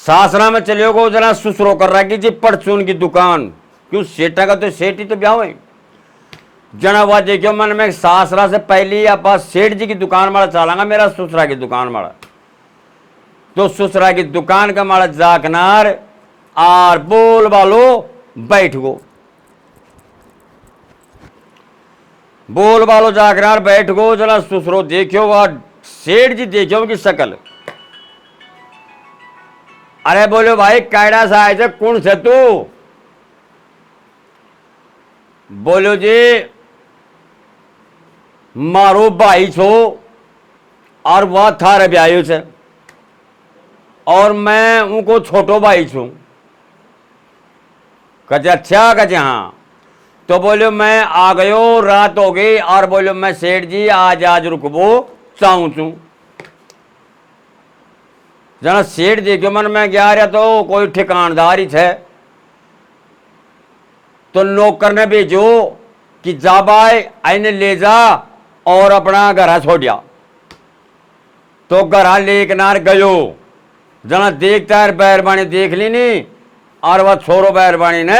सासरा में चले गो जना सुसरो कर रहा जी परचून की दुकान क्यों सेठा का तो सेठ ही तो ब्याह है जना हुआ देखियो मन में सासरा से पहले आप सेठ जी की दुकान माड़ा चलांगा मेरा ससुरा की दुकान माड़ा तो ससुरा की दुकान का माड़ा जाकनार और बोल वालो बैठ गो बोल वालो जाकनार बैठ गो जना ससुरो देखियो वह सेठ जी देखियो की शकल अरे बोलो भाई कैडा सा आए थे कौन से तू बोलो जी मारो भाई छो और वह थारे ब्यायो से और मैं उनको छोटो भाई छू कहे अच्छा कहे हाँ तो बोलो मैं आ गयो रात हो गई और बोलो मैं सेठ जी आज रुकबो चाहूं छू जना सेठ देखो मन में गया रहा तो कोई ठिकानदार ही थे तो नौकर ने भेजो कि जा भाई आईने ले जा और अपना घर छोड़िया तो घर ले किनार गयो जना देखता है बैरबानी देख ली नहीं और वह छोरो बैरबानी ने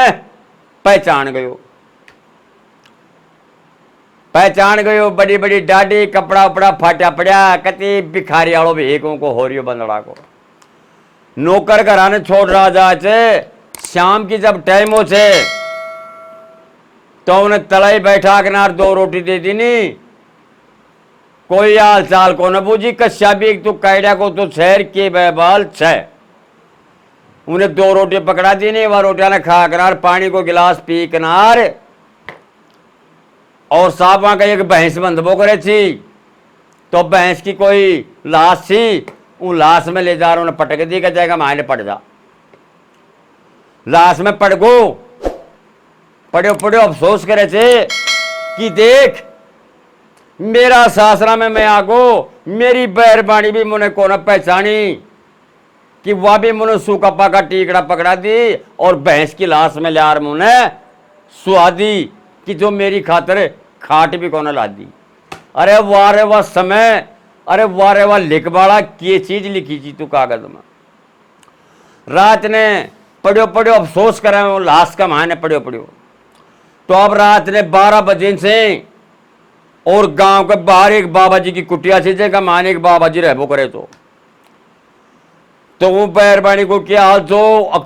पहचान गयो बड़ी बड़ी डाडी कपड़ा उपड़ा फाटा पड़ा कति भिखारी आलो भी एक को हो रही बंदड़ा को नौकर घर ने छोड़ रहा जाए शाम की जब टाइम हो से तो उन्हें तलाई बैठा के नार 2 रोटी दे दी नहीं कोई हाल चाल को न बूझी कश्या भी एक तो कैडा को तो शहर के बैबाल छह उन्हें 2 रोटी पकड़ा दी नहीं वह रोटियां ने खा कर पानी को गिलास पी किनार और साहब वहां का एक भैंस बंधबो करे थी तो भैंस की कोई लाश थी उन लाश में ले जा रहा उन्हें पटक दी का जाएगा मायने पड़ जा लाश में पड़ गो पड़े अफसोस करे थे कि देख मेरा सासरा में मैं आगो मेरी बैरबानी भी मुने को न पहचानी कि वह भी मुने सूखा पाका टीकड़ा पकड़ा दी और भैंस की लाश में लार मुने सुहादी कि जो मेरी खातर खाट भी कोना ला दी अरे वारे वह समय अरे वारे वह लिखवाड़ा की चीज लिखी थी तू कागज में रात ने पढ़ो अफसोस करे लाश का मायने पढ़ो तो अब रात ने 12 बजे से और गांव के बाहर एक बाबा जी की कुटिया थी जगह माने एक बाबा जी रहबो करे तो वो बैरबानी को क्या हाल जो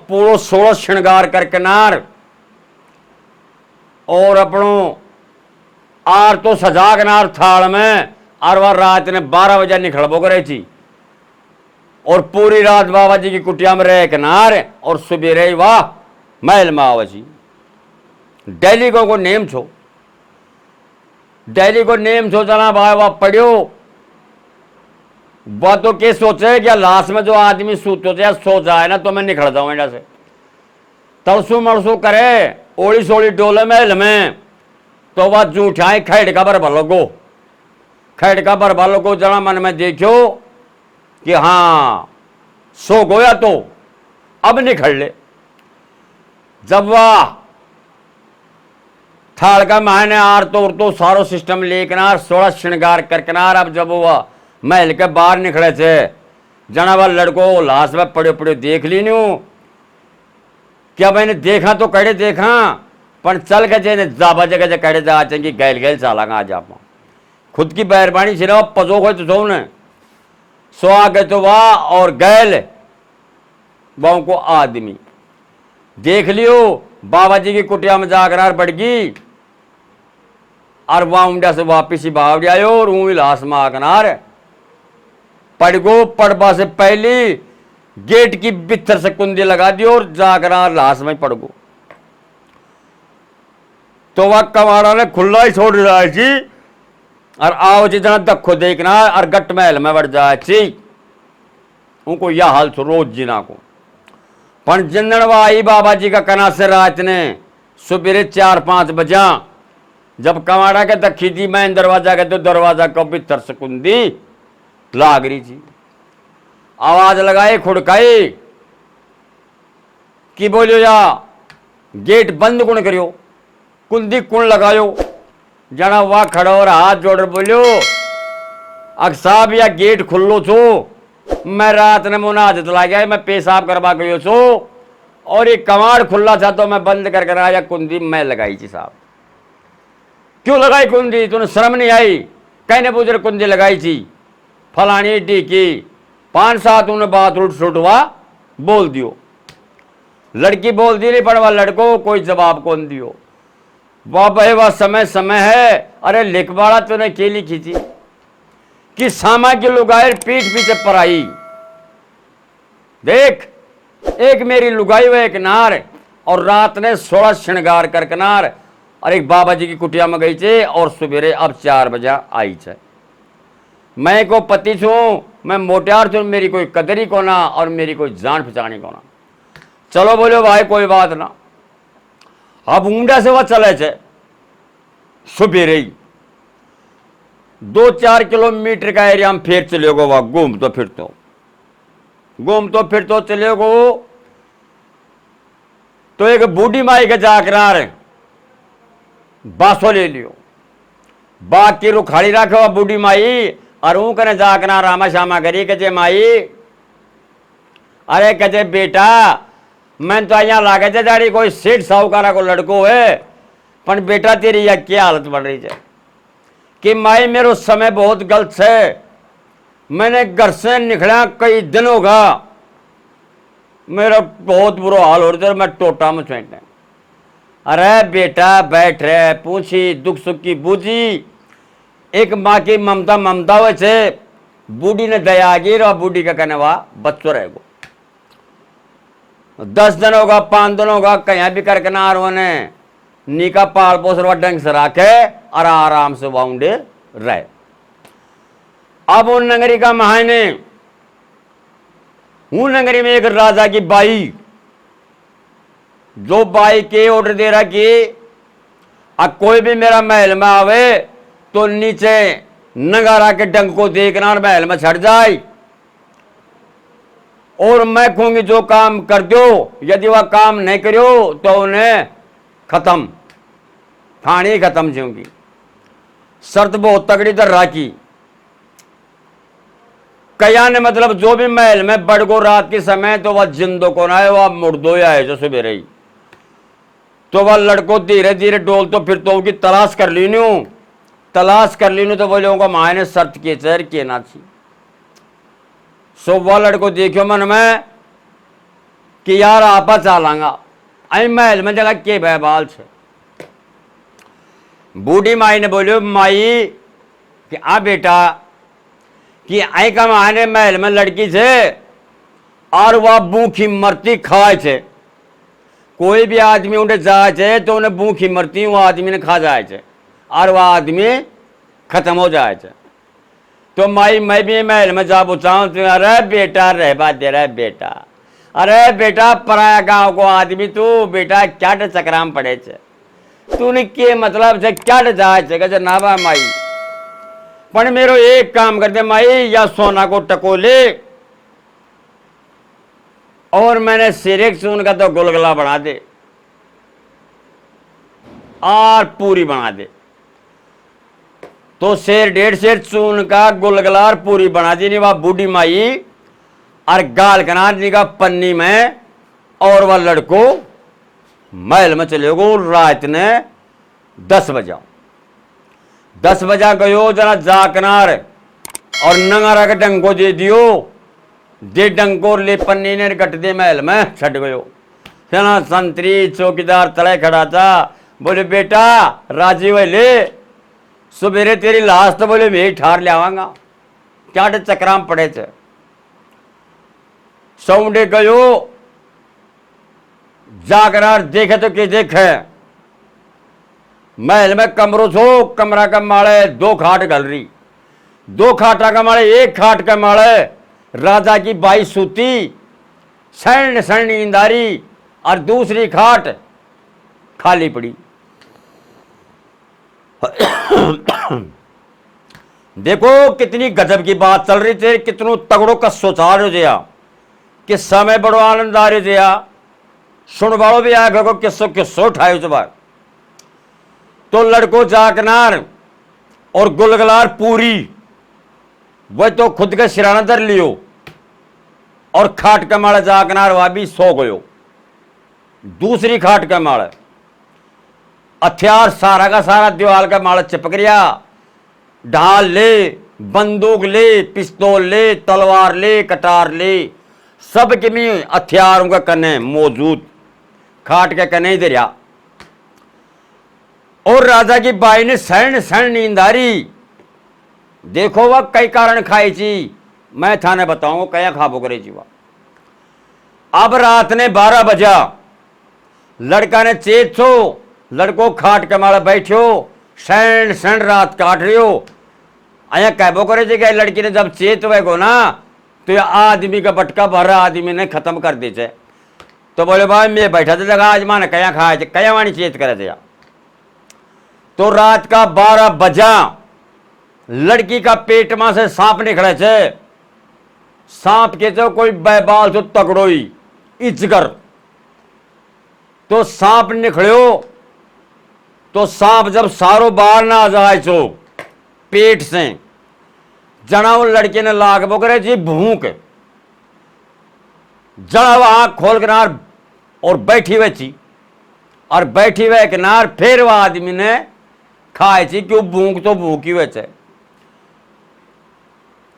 पूरा 16 श्रृंगार करके नार और अपनों आर तो सजा के नार थाल में और वह रात ने 12 बजे निकलबो करे थी और पूरी रात बाबा जी की कुटिया में रह के नार और सुबह वाह महल में आवसी डेली को नेम छो जना भाई वह पढ़ियो वह तो क्या सोचे क्या लाश में जो आदमी सूतो थे सो जाए ना तो मैं निकल जाऊं इंडा से तरसू मरसू करे ओली सोली डोले महल में तो वह जूठाई खैड़ का बर को जना मन में देखियो कि हाँ सो गोया तो अब निकल ले जब वह थाल का मायने आर तो सारो सिस्टम लेकनार 16 श्रृंगार करकनार अब जब वह महल के बाहर निकले थे जना वह लड़को लाश में पड़े देख ली न्यू क्या मैंने देखा तो कड़े देखा पर चल के जेने जाबा जगह कड़े जा चेंगे गैल चालांगा आज आप खुद की बैरबानी से पजो गए तो सो ने सो आ गए तो वाह और गैल वाह को आदमी देख लियो बाबा जी की कुटिया में जाकर बढ़ गई और वहां उंडा से वापिस ही बावड़ी आयो और ऊँ लाश में आकनार पड़ गो पड़बा से पहले गेट की बित्तर से कुंदी लगा दी और जाकर लाश में पड़ गो तो वह कमाड़ा ने खुला ही छोड़ रहा थी और आओ जी जना दखो देखना और गट महल में बढ़ जाए थी उनको यह हाल थो रोज जिना को पर जिंदड़वा आई बाबा जी का कना से रात ने सुबह 4-5 बजा जब कमाड़ा के दखी थी मैं दरवाजा के तो दरवाजा को भीतर से कुंदी लाग रही थी आवाज लगाई खुड़काई कि बोलियो या गेट बंद कौन करियो कुंदी कौन लगायो जना वह खड़ो और हाथ जोड़ बोलियो अग साहब या गेट खुल्लो छो मैं रात ने मुना आदत ला गया, मैं पेशाब करवा गयो सो और ये कमाड़ खुला था तो मैं बंद कर आया, कुंडी मैं लगाई थी साहब। क्यों लगाई कुंडी, तूने शर्म नहीं आई? कहने पूछे कुंडी लगाई थी फलानी टीकी 5-7 उन्हें बात उल्ट सुटवा बोल दियो। लड़की बोल दी नहीं पड़वा, लड़को कोई जवाब कौन दियो। वाह भाई वाह, समय समय है। अरे लिखवाड़ा तूने के लिखी थी कि सामा की लुगाई पीठ पीछे पर आई। देख, एक मेरी लुगाई हुआ एक नार और रात ने 16 श्रृंगार कर नार और एक बाबा जी की कुटिया में गई थे और सवेरे अब 4 बजे आई छे। मैं को पति छू, मैं मोटियार छू, मेरी कोई कदरी को ना और मेरी कोई जान पहचानी को ना। चलो बोलो भाई कोई बात ना। अब ऊंडा से वह चले छे सवेरे ही 2-4 किलोमीटर का एरिया में फिर चले गो, वह घूमतो फिरतो चले गो। तो एक बूढ़ी माई के जाकर बासो ले लियो, बाग की रुखाड़ी रखो बूढ़ी माई और ऊ कने जाकर रामा श्यामा करी कजे माई, अरे कजे बेटा मैं तो यहाँ लागे जाड़ी कोई सेठ साहूकारा को लड़को है, पर बेटा तेरी यह क्या हालत बन रही है कि माई मेरो समय बहुत गलत है, मैंने घर से निकला कई दिन होगा, मेरा बहुत बुरा हाल हो रहा है, मैं टोटा में चैंट। अरे बेटा बैठ रहे, पूछी दुख सुख की बूझी, एक माँ की ममता हुए थे, बूढ़ी ने दया गिर और बूढ़ी का कहने वाह बच्चों रहेगो। 10 दिन होगा 5 दिन होगा कहीं भी करके ना ने नीका पाल पोस ढंग से रखे और आराम से वाउंडे रहे। अब उन नगरी का महाने उन नगरी में एक राजा की बाई, जो बाई के ऑर्डर दे रहा कि अब कोई भी मेरा महल में आवे तो नीचे नगारा के डंग को देखना महल में छड़ जाए और मैं कहूंगी जो काम कर दो, यदि वह काम नहीं करो तो उन्हें खत्म खानी खत्म होंगी। शर्त बहुत तगड़ी दर राखी। कया ने मतलब जो भी महल में बढ़ गो रात के समय तो वह जिंदो को ना है, वह मुर्दो आए जो सुबह रही। तो वह लड़को धीरे धीरे डोल तो फिर तो उनकी तलाश कर ली तो वो लोगों को माए ने शर्त के चेहर किए ना थी। सो वह लड़को देखियो मन में कि यार आपा चालांगा आई महल में जगह के बहबाल छे। बूढ़ी माई ने बोलियो माई कि आ बेटा कि आई का माने महल में लड़की छे और वह भूखी मरती खाए छे। कोई भी आदमी उन्हें जाए छे तो उन्हें भूखी मरती वो आदमी ने खा जाए छे और वह आदमी खत्म हो जाए छे। तो माई मैं भी महल में जा पूछाऊं तो अरे बेटा रह बात दे रहा है बेटा, अरे बेटा पराया गांव को आदमी तू बेटा क्या चक्राम पड़े छे, तूने के मतलब से क्या जाए छे कहे ना बा माई, पर मेरो एक काम कर दे माई, या सोना को टकोले और मैंने सिरेक चून का तो गुलगुला बना दे और पूरी बना दे। तो 1.5 सेर चून का गुलगुला और पूरी बना दी। नहीं वह बूढ़ी माई और गाल कनार का पन्नी में और वह लड़को महल में चले गो। रात ने 10 बजा गयो जरा जाकनार और नंगारा के डंको दे दियो, दे डंको ले पन्नी ने कट दे महल में छट गयो। सेना संतरी चौकीदार तले खड़ा था, बोले बेटा राजी हुए ले सुबेरे तेरी लाश तो बोले मैं ठार ले आवांगा, क्या चक्राम पड़े थे। सौंडे गयो जाकनार देखे तो के देखे महल में कमरों छो, कमरा का माले 2 खाट गल रही, 2 खाटा का माले 1 खाट का माले राजा की बाई सूती सैन नींदारी और दूसरी खाट खाली पड़ी। देखो कितनी गजब की बात चल रही थी, कितनों तगड़ों का सोचा रहे जया कि समय बड़ो आनंद आ रहे जया सुन वालों भी आया को किस्सो उठाए उस बार। तो लड़को जाकनार और गुलगलार पूरी वह तो खुद का सिराना धर लियो और खाट के माड़े जाकनार वह भी सो गयो। दूसरी खाट के माड़े हथियार सारा का सारा दीवार के माड़े चिपक रिया, ढाल ले, बंदूक ले, पिस्तौल ले, तलवार ले, कटार ले, सब के भी हथियारों के कने मौजूद खाट के कने ही दरिया। और राजा की बाई ने सैन सैन नींद आ रही। देखो वह कई कारण खाई ची, मैं थाने बताऊंगा कया खाबो करे जी वह। अब रात ने 12 बजा, लड़का ने चेत छो, लड़को खाट के मारे बैठो, सैन सैन रात काट रही हो। अया कहबो करे जी कि लड़की ने जब चेत हुए को ना तो यह आदमी का बटका भरा आदमी ने खत्म कर दी चे। तो बोले भाई मैं बैठा था जगह आज माने कया खाए थे, कया वाणी चेत करे थे। तो रात का 12 बजा, लड़की का पेट में से सांप निकले थे। सांप के तो कोई बैबाल तो तगड़ोई इचगर। तो सांप निकलो, तो सांप जब सारो बाहर ना आ जाए चो पेट से, जना वो लड़के ने लाग बोकरे जी भूख, जना वो आंख खोल के नार और बैठी हुए थी, और बैठी हुए के नार फिर वह आदमी ने खाए थी, क्यों भूख तो भूखी हुए थे।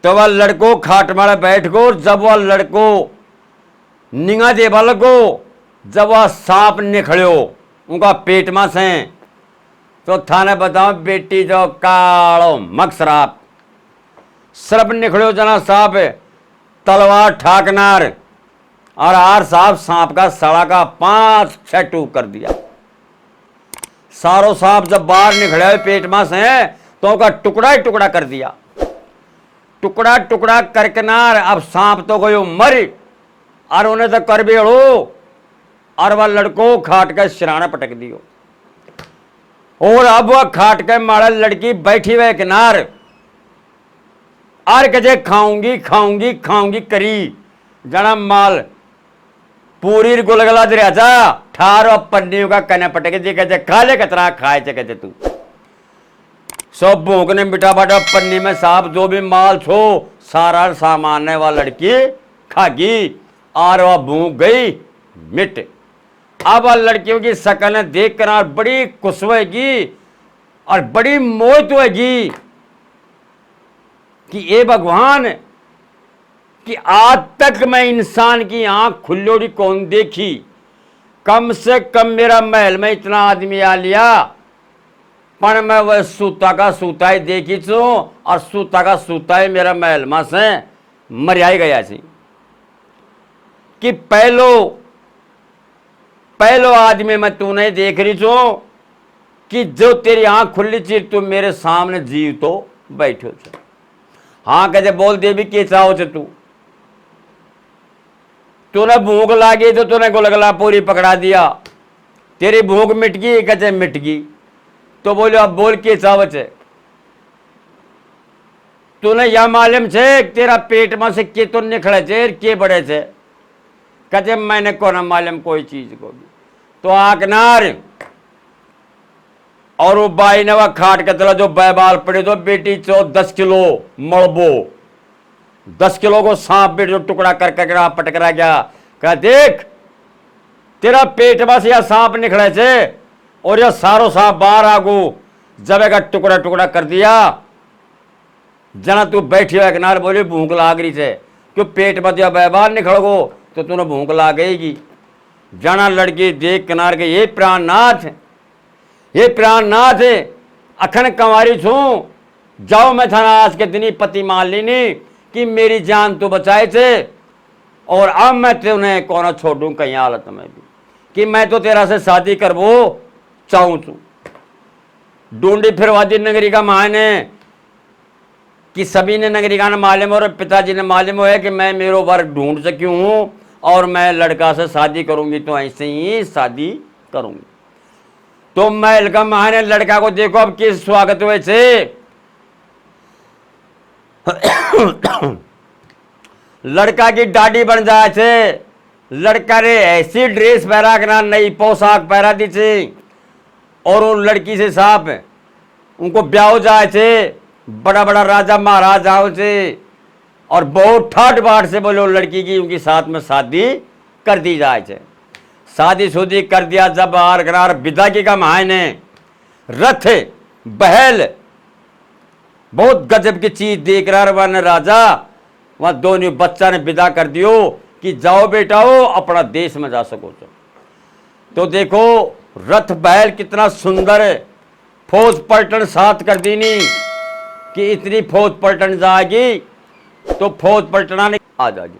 तो वह लड़को खाट मारे बैठ गो, जब वह लड़को निगा देवा लगो, जब वह सांप निकलो उनका पेट में से, तो थाने बताओ बेटी जो कालो मकसराप सरप निकलो जना सांप तलवार ठाकनार, और आर साहब सांप का सड़ा का 5-6 टूक कर दिया। सारो सांप जब बाहर निकले पेट में से तो उनका टुकड़ा ही टुकड़ा कर दिया। टुकड़ा टुकड़ा करके नार अब सांप तो गयो मर, और उन्हें तो कर भी हो, और वह लड़को खाट के सिराने पटक दियो। और अब वह खाट के माड़ा लड़की बैठी हुए किनार, और कजे खाऊंगी खाऊंगी खाऊंगी करी, जना माल पूरी गुलगला दरिया जा ठार और पन्नियों का कने पटके जी कहे खाले कतरा खाए चे कहते तू सब भूख ने मिठा बाटा पन्नी में साहब जो भी माल छो सारा सामान है वह लड़की खागी, और वह भूख गई मिट। अब वह लड़कियों की शकल देख कर बड़ी खुश होगी और बड़ी मोहित होगी कि ये भगवान कि आज तक मैं इंसान की आंख खुल्लोड़ी कौन देखी, कम से कम मेरा महल में इतना आदमी आ लिया, पर मैं वह सूता का सूता ही देखी छू, और सूता का सूता ही मेरा महल में से मरियाई गया छी। कि पहलो आदमी में तू नहीं देख रही छो कि जो तेरी आंख खुली थी तू मेरे सामने जीव तो बैठो छो। हाँ कहते बोल देवी के चाहो छे तूने भूख लागी तो तूने गुलगला पूरी पकड़ा दिया, तेरी भूख मिट गई कहते मिट गई। तो बोलो अब बोल के चाहो छे, तूने यह मालूम छे तेरा पेट में से के तो निकले छे के बड़े छे, कहते मैंने कोना मालूम कोई चीज को भी। तो आकनार और वो बाई ने वह खाट के तला जो बैबाल पड़े तो बेटी चो 10 किलो मलबो 10 किलो को सांप बेट जो टुकड़ा कर पटकरा गया। कहा देख तेरा पेट में से यह सांप निकले छे और यह सारो सांप बाहर आगो जब का टुकड़ा टुकड़ा कर दिया। जना तू बैठी हुआ किनारे बोली भूख लाग रही है, क्यों पेट में जब बैबाल निकल गो तो तूने भूख लागेगी। जना लड़की देख किनार के ये प्राणनाथ है अखन कंवारी छू, जाओ मैं थाना आज के दिन ही पति मान लीनी कि मेरी जान तो बचाए थे, और अब मैं तुम्हें कौन छोड़ू कहीं हालत में भी कि मैं तो तेरा से शादी करवो चाहूँ छू। ढूंढी फिरवादी नगरी का मायने कि सभी ने नगरी का मालूम और पिताजी ने मालूम है कि मैं मेरो वर्ग ढूंढ सकी हूँ और मैं लड़का से शादी करूंगी तो ऐसे ही शादी करूंगी। तो महल का मायने लड़का को देखो अब किस स्वागत हुए थे। लड़का की दाढ़ी बन जाए थे, लड़का ने ऐसी ड्रेस पहरा के ना नई पोशाक पहरा दी थी, और उन लड़की से साफ उनको ब्याह जाए थे, बड़ा बड़ा राजा महाराजाओं से, और बहुत ठाट बाट से बोलो लड़की की उनके साथ में शादी कर दी जाए। शादी शुदी कर दिया। जब आर विदा की का मायने रथ बहल बहुत गजब की चीज देख रहा वन राजा, वहां दोनों बच्चा ने विदा कर दियो कि जाओ बेटा हो अपना देश में जा सको। तो देखो रथ बहल कितना सुंदर है। फौज पलटन साथ कर दीनी कि इतनी फौज पलटन जाएगी तो फौज पलटना नहीं आ जाएगी।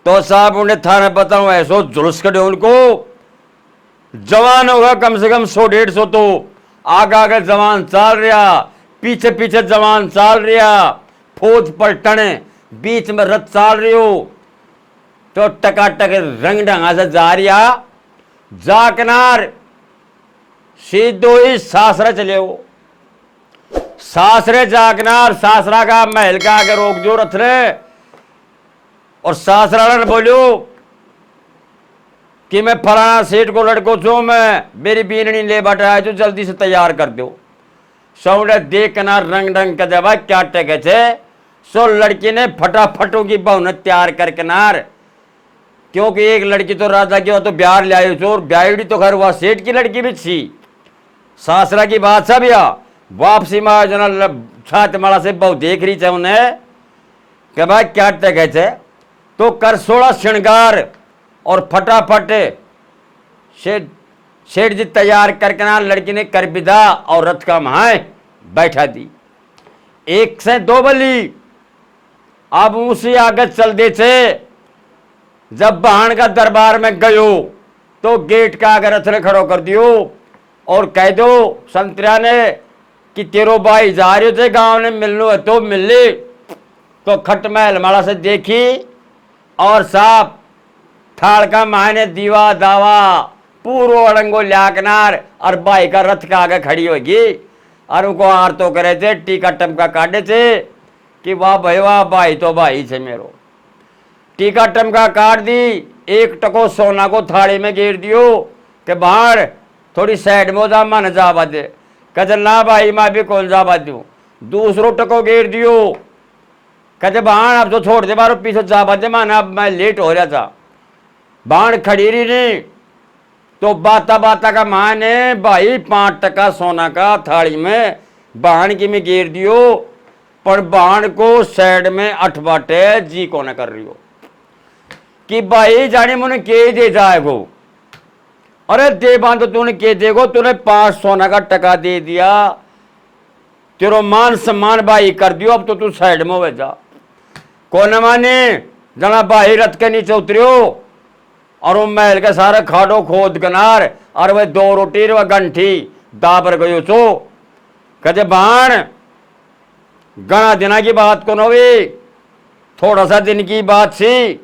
तो साहब उन्हें थाने बताऊं ऐसो जुलूस करे उनको, जवान होगा कम से कम 100-150 तो आगे आगे जवान चाल रहा, पीछे पीछे जवान चाल रहा, फौज पलटन बीच में रथ चाल रही हो। तो टकाटक रंग ढंगा से जा रहा जाकनार सीधो ही सासरा चले हो। सासरे जाकनार सासरा का महल का आगे रोक दो रथ ने, और सासरा ने बोलो कि मैं फलाना सेठ को लड़को छू, मैं मेरी बीननी ले बैठा है जो जल्दी से तैयार कर दो। सौड़े देख कनार रंग ढंग का दबा क्या टेके थे। सो लड़की ने फटाफट की बहु ने तैयार कर कनार, क्योंकि एक लड़की तो राजा की तो ब्याह ले आई चोर ब्याहड़ी तो खैर वह सेठ की लड़की भी थी। सासरा की बात सब या वापसी में जना छात माला से बहु देख रही थे उन्हें कि भाई क्या टेके थे। तो कर 16 श्रृंगार और फटाफट सेठ जी तैयार करके ना लड़की ने कर विदा और रथ का महाय बैठा दी। 1 से 2 बली अब उसी आगे चल दे थे। जब बहन का दरबार में गयो तो गेट का आगे रथ ने खड़ो कर दियो और कह दो संतरिया ने कि तेरो भाई जा रहे थे गांव ने मिलनो है तो मिल ली। तो खटमहल माला से देखी और साहब थाल का मायने दीवा दावा पूरो अड़ंगो ल्याकनार और भाई का रथ का आगे खड़ी होगी और उनको आर तो करे थे टीका टमका काटे थे कि वाह भाई वाह भाई तो भाई से मेरो। टीका टमका काट दी, 1 टको सोना को थाली में गिर दियो कि बाहर थोड़ी साइड में जा मन जावा दे। कहते ना भाई मैं भी कौन जावा दूं। दूसरो टको गिर दियो, कहते बाहर अब तो छोड़ दे बारो पीछे जावा दे माना अब मैं लेट हो रहा था। बाण खड़ी रही नहीं तो बाता बाता का माने भाई 5 टका सोना का थाली में बाण की में गिर दियो, पर बाण को साइड में 8 बाटे जी को न कर रही हो कि भाई जाने मुझे के दे जाएगो। अरे दे बांध तो तूने के देगो, तूने 5 सोना का टका दे दिया, तेरो मान सम्मान भाई कर दियो, अब तो तू साइड में हो जा। कौन माने जना भाई रथ के नीचे उतरियो और वो महल के सारे खाडो खोद गनार और वह 2 रोटी व गंठी दाबर गयो छो। कहते बाण गणा दिना की बात कौन होगी, थोड़ा सा दिन की बात सी।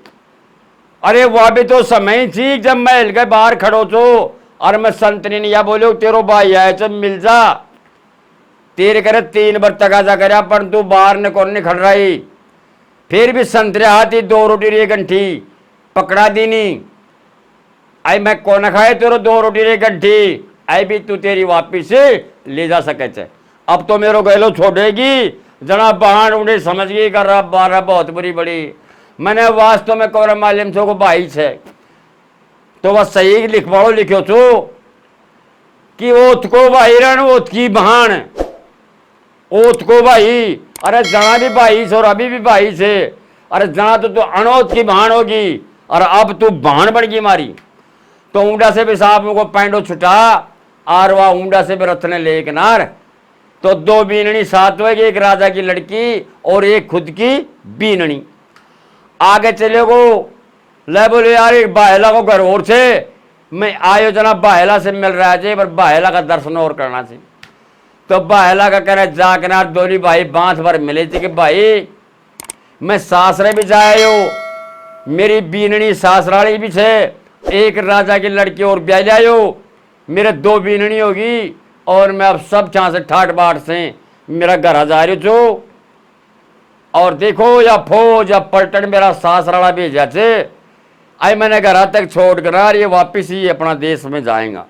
अरे वह भी तो समय थी जब महल के बाहर खड़ो छो और मैं संतनी ने या बोलो तेरो भाई आए चल मिल जा। तेरे करे 3 बार तकाजा कर पर तू बाहर ने कौन नहीं खड़ रही। फिर भी संतरे हाथी 2 रोटी रे गंठी पकड़ा दी नहीं। आई मैं कौन खाए तेरो 2 रोटी रे गंठी, आई भी तू तेरी वापिस ले जा सके चे। अब तो मेरो गैलो छोड़ेगी जना बहान उन्हें समझ गई कर रहा 12 बहुत बुरी बड़ी। मैंने वास्तव में कौन मालूम छो को भाई छे तो वह सही लिखवाओ लिखो छो कि ओत को भाई रण ओत की बहान ओत को भाई। अरे जना भी भाई से और अभी भी भाई से। अरे जना तो अनोत की बहान होगी और अब तू बहान बन गई मारी। तो ऊंडा से भी साहब को पैंडो छुटा और वह ऊंडा से भी रथ ने ले किनार। तो 2 बीननी साथ होगी, एक राजा की लड़की और एक खुद की बीननी। आगे चले गो ले बोले यार एक बाहेला को घर और से मैं आयो जना बाहेला से मिल रहा है पर बाहेला का दर्शन और करना चाहिए। तो बाहेला का कह रहे जाकनार दोनों भाई बांध भर मिले थे कि भाई मैं सासरे भी जाए हो, मेरी बीननी सासराली भी छे, एक राजा की लड़की और ब्याह लायो, मेरे 2 बीननी होगी और मैं अब सब छां से ठाट बाट से मेरा घर आ जा रही छो। और देखो या फौज या पलटन मेरा सासराला भेजा थे, आई मैंने घर तक छोड़ कर ये वापिस ही अपना देश में जाएगा।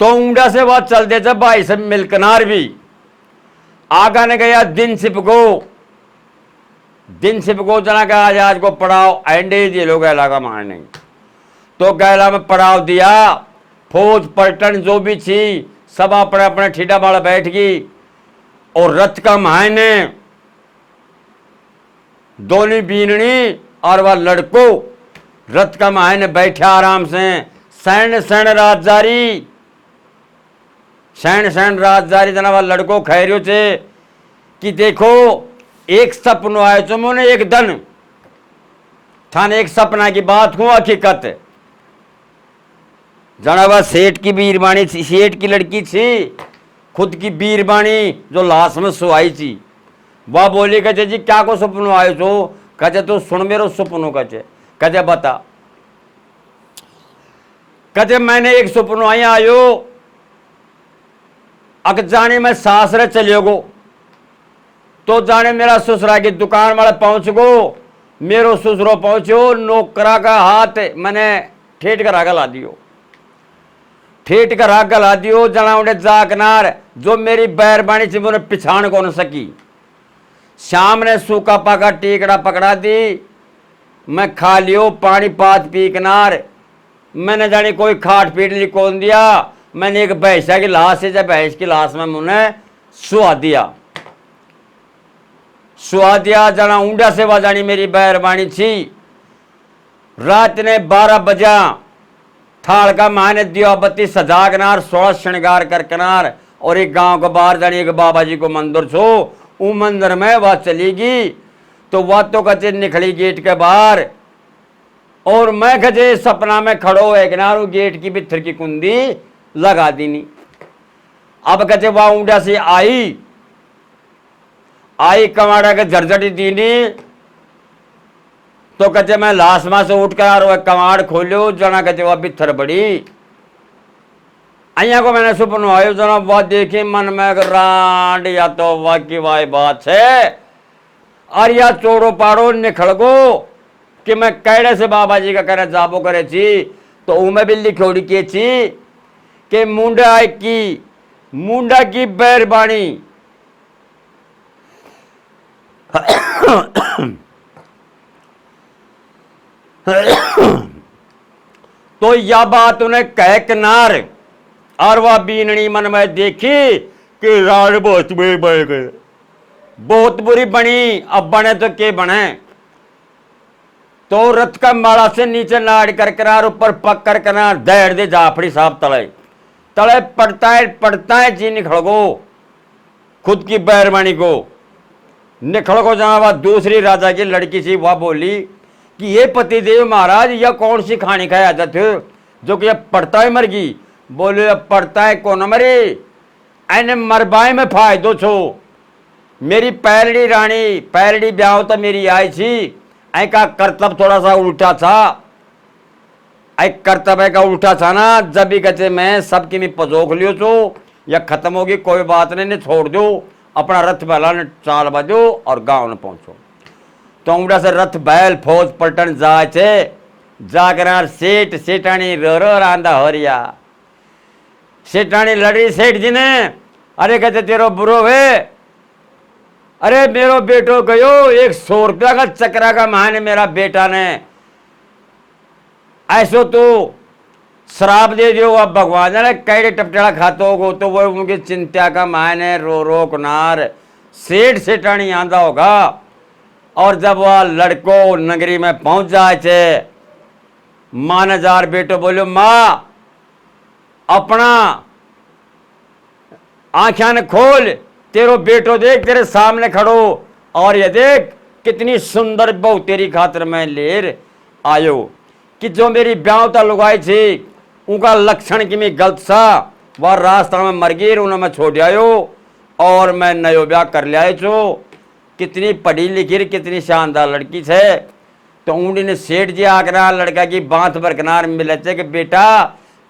तो ऊंडा से बात चल दे जब भाई से मिलकनार भी आगा ने गया दिन छिप को दिन सिप को जना का आज को पड़ाव एंडे दिए लोग गैला का मान नहीं तो गैला में पड़ाव दिया। फौज पलटन जो भी थी सब अपने अपने ठीडा वाला बैठ गई और रथ का मायने दोनों बीननी और वह लड़को रथ का मायने बैठे आराम से। सैन सैन रात जारी जना वह लड़को खैरियो थे कि देखो एक सपनो आयो तो मोने एक दन थाने एक सपना की बात को हकीकत जना वह सेठ की बीरबानी थी, सेठ की लड़की थी खुद की बीरबानी जो लाश में सोई थी। वह बोली कहते जी क्या को सपनो आयो तो कहते तो सुन मेरो सपनो कहते बता। कहते मैंने एक सपनो आई आयो अक जाने मैं सासरे चलियो गो तो जाने मेरा ससुरा की दुकान वाले पहुंच गो मेरो ससुरो पहुंचो नौकरा का हाथ मैंने ठेठ कर आगे ला दियो जना उन्हें जाकनार जो मेरी बैरबानी से मुझे पिछाण को न सकी। शाम ने सूखा पाका टीकड़ा पकड़ा दी मैं खा लियो पानी पात पी किनार मैंने जानी कोई खाट पीट ली कौन दिया। मैंने एक भैंसा की लाश है जब भैंस की लाश में मुझे सुहा दिया जना ऊंडा से जानी मेरी बैरबानी थी। रात ने 12 बजा थाल का माने दिया बत्ती सजा किनार 16 श्रृंगार कर किनार और एक गांव के बाहर जानी एक बाबा जी को मंदिर छो उ मंदिर में वह चलेगी तो वह तो कचे निकली गेट के बाहर और मैं कचे सपना में खड़ो है किनार गेट की भित्तर की कुंडी लगा दीनी। अब कचे वह ऊंडा से आई कमाड़ा के झरझटी दीनी तो कचे मैं लाशमा से उठ कर कमाड़ खोलो जना कचे वह भित्तर बड़ी अया को मैंने सपनो आयो जना वह देखे मन में रांड या तो वह की वाई बात है और या चोरो पाड़ो निखड़ गो कि मैं कैडे से बाबा जी का कहना जाबो करे थी तो उमे भी लिखोड़ी की थी कि मुंडा की बैरबानी तो यह बात उन्हें कह किनार और वह बीननी मन में देखी कि राड बहुत बुरी बनी अब बने तो के बने तो रथ का माड़ा से नीचे नाड़ कर किनार ऊपर पक कर किनार दौड़ दे जाफड़ी साहब तले पड़ता है जी निखड़ गो खुद की बैरबानी को निखड़ को जहां वह दूसरी राजा की लड़की थी वह बोली कि ये पतिदेव महाराज यह कौन सी खाने का आदत है जो कि अब पड़ता है मर गई। बोले अब पड़ता है कौन मरे ऐने मरबाई में फायदो छो मेरी पैरड़ी रानी पैरड़ी ब्याह तो मेरी आई थी ऐ का कर्तव्य थोड़ा सा उल्टा था ऐ कर्तव्य का उल्टा था ना जब भी कहते मैं सबकी में पजोख लियो तो या खत्म होगी कोई बात नहीं छोड़ दो अपना रथ बैला ने चाल बजो और गांव में पहुंचो। तो उमड़ा से रथ बैल फौज पलटन जाकर सेठ सेठानी रो रांधा हो रिया सेठानी लड़ी सेठ जी ने अरे कहते तेरो बुरो वे अरे मेरो बेटो गयो 100 रुपया का चक्रा का मायने मेरा बेटा ने ऐसो तो शराब दे दियो अब भगवान ने कैडे टपटेड़ा खाते हो तो वो उनकी चिंता का मायने रो कुनार सेठ सेठानी आंदा होगा। और जब वह लड़को नगरी में पहुंच जाए थे माँ ने जार बेटो बोलो माँ अपना आंखें ने खोल तेरो बेटो देख तेरे सामने खड़ो और ये देख कितनी सुंदर बहू तेरी खातिर मैं लेर आयो कि जो मेरी ब्याहता लुगाई थी उनका लक्षण की मैं गलत सा वह रास्ता में मर गई उन्हें मैं छोड़ आयो और मैं नयो ब्याह कर लिया छो कितनी पढ़ी लिखी कितनी शानदार लड़की थे। तो ऊँडी ने सेठ जी आकर लड़का की बात बरकरार मिले थे कि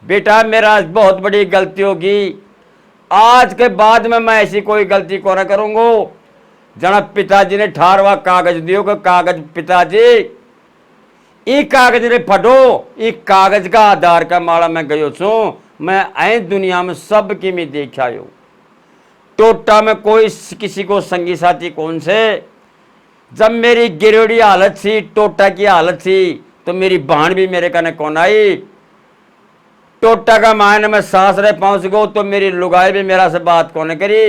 बेटा मेरा बहुत बड़ी गलती होगी आज के बाद में मैं ऐसी कोई गलती को न करूँगा। जना पिताजी ने 18वां कागज दियो कि कागज पिताजी ई कागज ने फटो ई कागज का आधार का माला मैं गयो छू मैं आई दुनिया में सब की मैं देखायो टोटा में कोई किसी को संगी साथी कौन से जब मेरी गिरोड़ी हालत थी, टोटा की हालत थी, तो मेरी बहन भी मेरे कने कौन आई। टोटा का मायने में सासरे पहुंच गो तो मेरी लुगाई भी मेरा से बात कौन करी।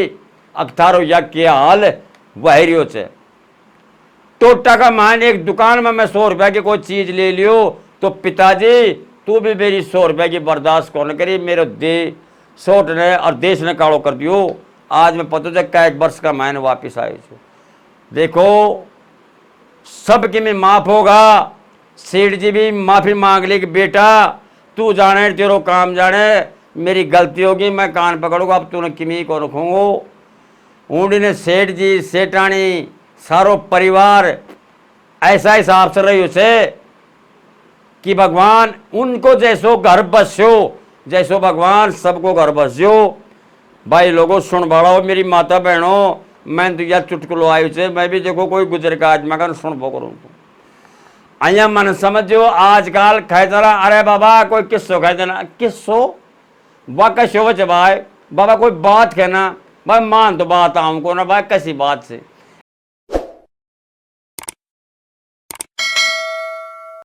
अख्तारो या क्या हाल वही रियो छे। टोटा का मान एक दुकान में मैं 100 रुपया की कोई चीज ले लियो तो पिताजी तू भी मेरी 100 रुपया की बर्दाश्त कौन करी। मेरे दे सोट ने और देश ने काड़ो कर दियो। आज मैं पता चल का 1 वर्ष का मायने वापिस आए छो। देखो सबके में माफ होगा। सेठ जी भी माफी मांग ली कि बेटा तू जाने तेरो काम जाने, मेरी गलती होगी, मैं कान पकड़ूंगा, अब तूने किमी को रखूंगो। ऊँडी ने सेठ जी सेठानी सारो परिवार ऐसा हिसाब से रही उसे कि भगवान उनको जैसो घर बस्यो, जैसो भगवान सबको घर बस्यो। भाई लोगों सुन बड़ो मेरी माता बहनों, मैं तो यार चुटकुलो आयु से मैं भी देखो कोई गुजर का आज मैं सुन पो करूँ अया मन समझो। आजकल कह जरा अरे बाबा कोई किस्सो कह देना, किस्सो वह कैसे हो भाई बाबा कोई बात कहना भाई मान तो बात हमको ना भाई कैसी बात से